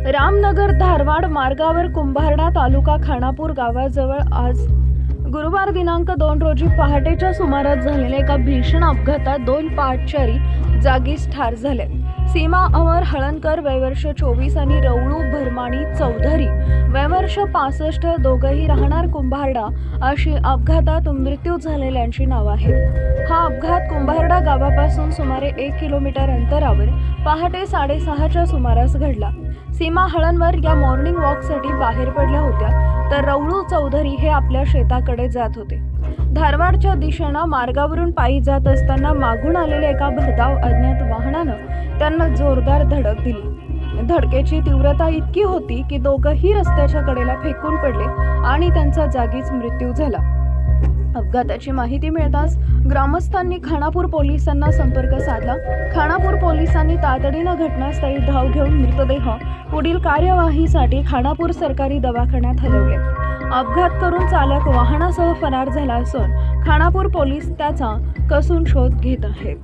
रामनगर धारवाड मार्गावर कुंभारडा तालुका खानापूर गावाजवळ आज गुरुवार दिनांक 2 रोजी पहाटेच्या सुमारास झालेल्या एका भीषण अपघातात 2 पादचारी जागीच ठार झाले. सीमा अमर हळणकर वयवर्ष 24 आणि रवळू भरमाणी चौधरी वयवर्ष 65 दोघंही राहणार कुंभारडा अशी अपघातात मृत्यू झालेल्यांची नावं आहेत. हा अपघात कुंभारडा गावापासून सुमारे 1 किलोमीटर अंतरावर पहाटे 6:30च्या सुमारास घडला. सीमा हळणवर या मॉर्निंग वॉकसाठी बाहेर पडल्या होत्या, तर रवळू चौधरी हे आपल्या शेताकडे जात होते. धारवाडच्या दिशेनं मार्गावरून पायी जात असताना मागून आलेल्या एका भरधाव अज्ञात वाहनानं त्यांना जोरदार धडक दिली. धडकेची तीव्रता इतकी होती की दोघंही रस्त्याच्या कडेला फेकून पडले आणि त्यांचा जागीच मृत्यू झाला. अपघाताची माहिती मिळताच ग्रामस्थांनी खानापूर पोलिसांना संपर्क साधला. खानापूर पोलिसांनी तातडीनं घटनास्थळी धाव घेऊन मृतदेह पुढील कार्यवाहीसाठी खानापूर सरकारी दवाखान्यात हलवले. अपघात करून चालक वाहनासह फरार झाला असून खानापूर पोलीस त्याचा कसून शोध घेत आहेत.